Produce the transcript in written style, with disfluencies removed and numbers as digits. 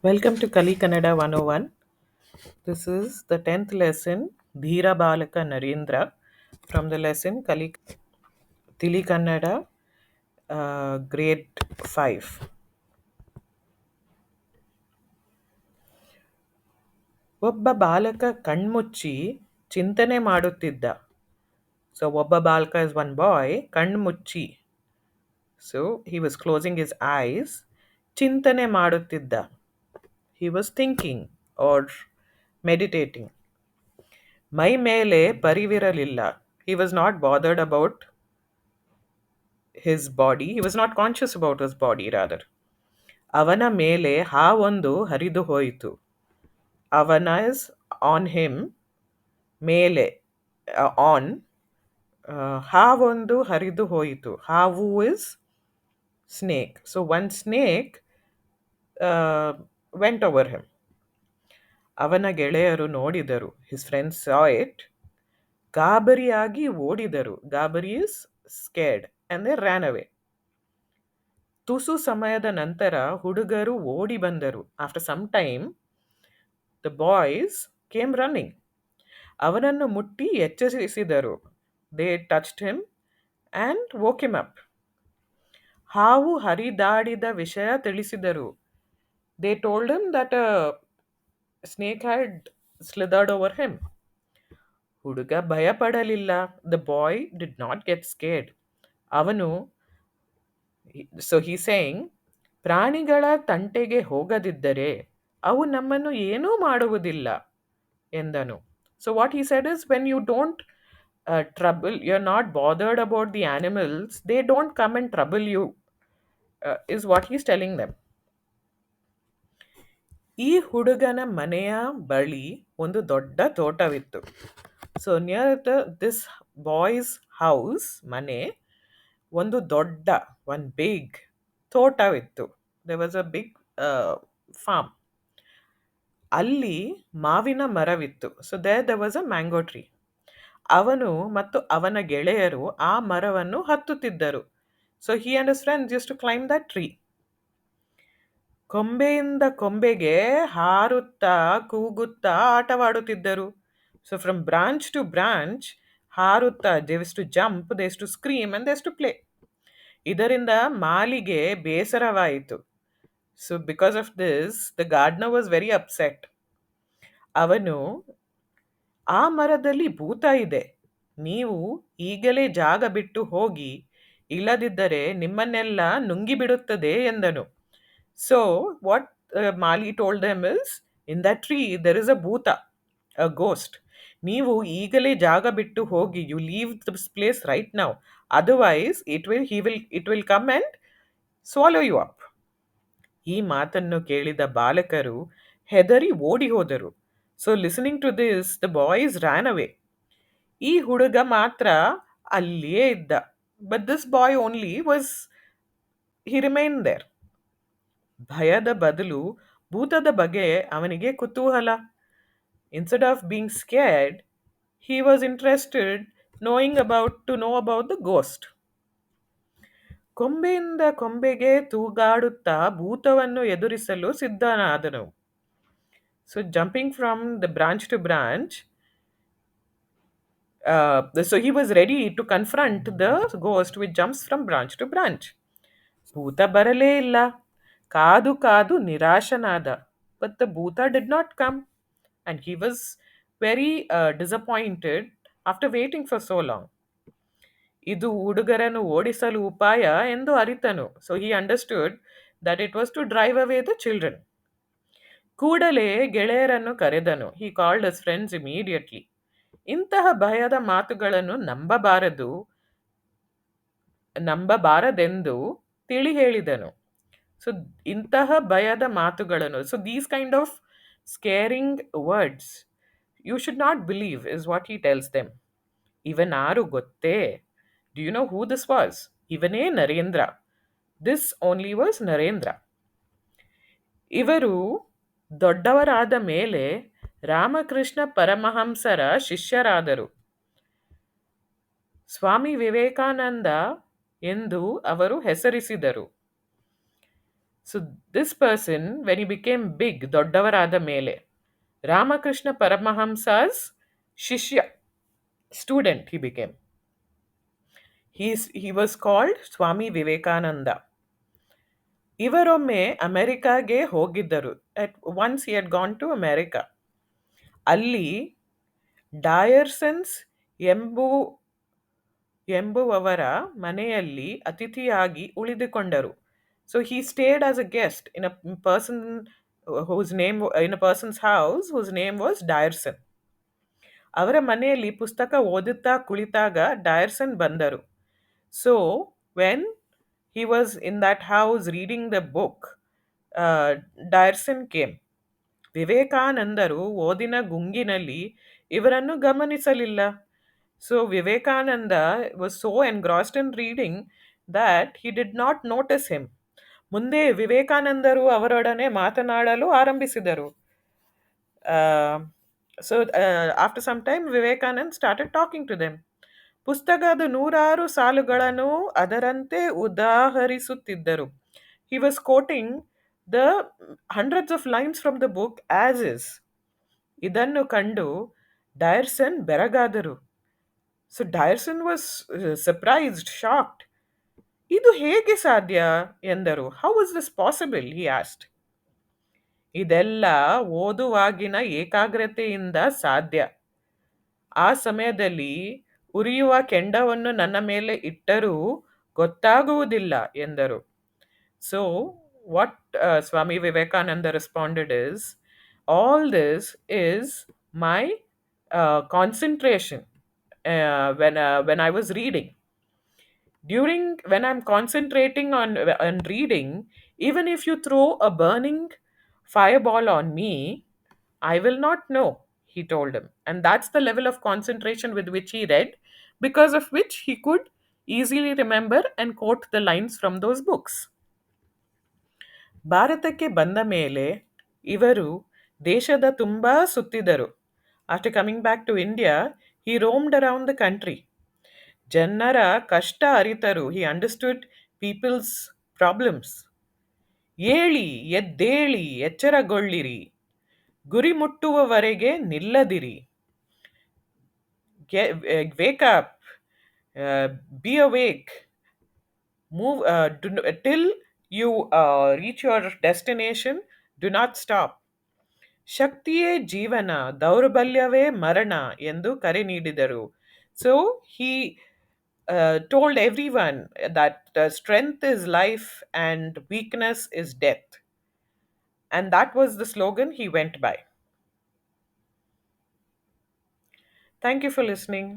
Welcome to Kali Kannada 101. This is the 10th lesson, Dhira Balaka Narendra, from the lesson Tili Kannada, grade 5. ಒಬ್ಬ ಬಾಲಕ ಕಣ್ಮುಚ್ಚಿ ಚಿಂತನೆ ಮಾಡುತ್ತಿದ್ದ. So, ಒಬ್ಬ ಬಾಲಕ is one boy, ಕಣ್ಮುಚ್ಚಿ. So, he was closing his eyes. ಚಿಂತನೆ ಮಾಡುತ್ತಿದ್ದ. He was thinking or meditating. ಮೈ ಮೇಲೆ ಪರಿವಿರಲಿಲ್ಲ. He was not bothered about his body. He was not conscious about his body, rather. ಅವನ ಮೇಲೆ ಹಾವೊಂದು ಹರಿದು ಹೋಯಿತು. ಅವನ is on him, ಮೇಲೆ on. ಹಾವೊಂದು ಹರಿದು ಹೋಯಿತು. ಹಾವು is snake. So one snake went over him. ಅವನ ಗೆಳೆಯರು ನೋಡಿದರು. His friends saw it. ಗಾಬರಿಯಾಗಿ ಓಡಿದರು. ಗಾಬರಿ is scared and they ran away. ತುಸು ಸಮಯದ ನಂತರ ಹುಡುಗರು ಓಡಿ ಬಂದರು. After some time the boys came running. ಅವನನ್ನು ಮುಟ್ಟಿ ಎಚ್ಚರಿಸಿದರು. They touched him and woke him up. ಹಾವು ಹರಿದಾಡಿದ ವಿಷಯ ತಿಳಿಸಿದರು. They told him that a snake had slithered over him. ಹುಡುಗ ಭಯಪಡಲಿಲ್ಲ. The boy did not get scared. ಅವನು ಸೊ ಹಿ ಸೇಯಿಂಗ್, ಪ್ರಾಣಿಗಳ ತಂಟೆಗೆ ಹೋಗದಿದ್ದರೆ ಅವು ನಮ್ಮನ್ನು ಏನೂ ಮಾಡುವುದಿಲ್ಲ ಎಂದನು. So what he said is, when you don't trouble, you're not bothered about the animals, they don't come and trouble you, is what he's telling them. ಈ ಹುಡುಗನ ಮನೆಯ ಬಳಿ ಒಂದು ದೊಡ್ಡ ತೋಟವಿತ್ತು. So near this boys house, ಮನೆ, ಒಂದು ದೊಡ್ಡ ಒನ್ ಬಿಗ್ ತೋಟವಿತ್ತು. there was a big farm. ಅಲ್ಲಿ ಮಾವಿನ ಮರವಿತ್ತು. So there was a mango tree. ಅವನು ಮತ್ತು ಅವನ ಗೆಳೆಯರು ಆ ಮರವನ್ನು ಹತ್ತುತ್ತಿದ್ದರು. So he and his friends used to climb that tree. ಕೊಂಬೆಯಿಂದ ಕೊಂಬೆಗೆ ಹಾರುತ್ತಾ ಕೂಗುತ್ತಾ ಆಟವಾಡುತ್ತಿದ್ದರು. So from branch to branch ಹಾರುತ್ತಾ, they used to jump, they used to scream and they used to play. ಇದರಿಂದ ಮಾಲಿಗೆ ಬೇಸರವಾಯಿತು. So because of this the gardener was very upset. ಅವನು, ಆ ಮರದಲ್ಲಿ ಭೂತ ಇದೆ, ನೀವು ಈಗಲೇ ಜಾಗ ಬಿಟ್ಟು ಹೋಗಿ, ಇಲ್ಲದಿದ್ದರೆ ನಿಮ್ಮನ್ನೆಲ್ಲ ನುಂಗಿಬಿಡುತ್ತದೆ ಎಂದನು. So what Mali told them is, in that tree there is a bhoot, a ghost. ನೀವು ಈಗಲೇ ಜಾಗ ಬಿಟ್ಟು ಹೋಗಿ, you leave this place right now, otherwise it will come and swallow you up. ಈ ಮಾತನ್ನು ಕೇಳಿದ ಬಾಲಕರು ಹೆದರಿ ಓಡಿ ಹೋದರು. So listening to this the boys ran away. ಈ ಹುಡುಗ ಮಾತ್ರ ಅಲ್ಲಿಯೇ ಇದ್ದ. But this boy only he remain there. ಭಯದ ಬದಲು ಭೂತದ ಬಗ್ಗೆ ಅವನಿಗೆ ಕುತೂಹಲ. Instead of being scared, he was interested to know about the ghost. ಕೊಂಬೆಯಿಂದ ಕೊಂಬೆಗೆ ತೂಗಾಡುತ್ತಾ ಭೂತವನ್ನು ಎದುರಿಸಲು ಸಿದ್ಧನಾದನು. So jumping from the branch to branch, so he was ready to confront the ghost which jumps from branch to branch. ಭೂತ ಬರಲೇ ಇಲ್ಲ. ಕಾದು ಕಾದು ನಿರಾಶನಾದ. But the Bhuta did not come, and he was very disappointed after waiting for so long. ಇದು ಹುಡುಗರನ್ನು ಓಡಿಸಲು ಉಪಾಯ ಎಂದು ಅರಿತನು. So he understood that it was to drive away the children. ಕೂಡಲೇ ಗೆಳೆಯರನ್ನು ಕರೆದನು. He called his friends immediately. ಇಂತಹ ಭಯದ ಮಾತುಗಳನ್ನು ನಂಬಬಾರದೆಂದು ತಿಳಿ ಹೇಳಿದನು. ಸೊ ಇಂತಹ ಭಯದ ಮಾತುಗಳನ್ನು, so these kind of scaring words you should not believe, is what he tells them. ಇವನಾರು ಗೊತ್ತೇ? Do you know who this was? ಇವನೇ Narendra. This only was Narendra. ಇವರು ದೊಡ್ಡವರಾದ ಮೇಲೆ ರಾಮಕೃಷ್ಣ ಪರಮಹಂಸರ ಶಿಷ್ಯರಾದರು. ಸ್ವಾಮಿ ವಿವೇಕಾನಂದ ಎಂದು ಅವರು ಹೆಸರಿಸಿದರು. So this person, when he became big, Doddavarada Mele, Ramakrishna Paramahamsa's Shishya, student he became. He was called Swami Vivekananda. ಇವರೊಮ್ಮೆ ಅಮೆರಿಕಾಗೆ ಹೋಗಿದ್ದರು. At once he had gone to America. ಅಲ್ಲಿ ಡಯರ್ಸನ್ಸ್ ಎಂಬು ಎಂಬುವವರ ಮನೆಯಲ್ಲಿ ಅತಿಥಿಯಾಗಿ ಉಳಿದುಕೊಂಡರು. So he stayed as a guest in a person whose name in a person's house whose name was Dyerson. ಅವರ ಮನೆಯಲ್ಲಿ ಪುಸ್ತಕ ಓದುತ್ತಾ ಕುಳಿತಾಗ ಡಯರ್ಸನ್ ಬಂದರು. So when he was in that house reading the book, Deussen came. ವಿವೇಕಾನಂದರು ಓದಿನ ಗುಂಗಿನಲ್ಲಿ ಇವರನ್ನು ಗಮನಿಸಲಿಲ್ಲ. So Vivekananda was so engrossed in reading that he did not notice him. ಮುಂದೆ ವಿವೇಕಾನಂದರು ಅವರೊಡನೆ ಮಾತನಾಡಲು ಆರಂಭಿಸಿದರು. So after some time Vivekanand started talking to them. ಪುಸ್ತಕದ ನೂರಾರು ಸಾಲುಗಳನ್ನು ಅದರಂತೆ ಉದಾಹರಿಸುತ್ತಿದ್ದರು. He was quoting the hundreds of lines from the book as is. ಇದನ್ನು ಕಂಡು ಡಯರ್ಸನ್ ಬೆರಗಾದರು. So Deussen was surprised, shocked. ಇದು ಹೇಗೆ ಸಾಧ್ಯ ಎಂದರು. How is this possible, he asked. ಇದೆಲ್ಲ ಓದುವಾಗಿನ ಏಕಾಗ್ರತೆಯಿಂದ ಸಾಧ್ಯ. ಆ ಸಮಯದಲ್ಲಿ ಉರಿಯುವ ಕೆಂಡವನ್ನು ನನ್ನ ಮೇಲೆ ಇಟ್ಟರೂ ಗೊತ್ತಾಗುವುದಿಲ್ಲ ಎಂದರು. So, what Swami Vivekananda responded is, all this is my concentration when I was reading. During when I'm concentrating on reading, even if you throw a burning fireball on me, I will not know, he told him. And that's the level of concentration with which he read, because of which he could easily remember and quote the lines from those books. ಭಾರತಕ್ಕೆ ಬಂದ ಮೇಲೆ ಇವರು ದೇಶದ ತುಂಬ ಸುತ್ತಿದರು. After coming back to India, he roamed around the country. ಜನರ ಕಷ್ಟ ಅರಿತರು. He understood peoples problems. ಏಳಿ ಎದ್ದೇಳಿ ಎಚ್ಚರಗೊಳ್ಳಿರಿ, ಗುರಿ ಮುಟ್ಟುವವರೆಗೆ ನಿಲ್ಲದಿರಿ. Wake up, be awake, move till you reach your destination, do not stop. ಶಕ್ತಿಯೇ ಜೀವನ, ದೌರ್ಬಲ್ಯವೇ ಮರಣ ಎಂದು ಕರೆ ನೀಡಿದರು. So he told everyone that strength is life and weakness is death. And that was the slogan he went by. Thank you for listening.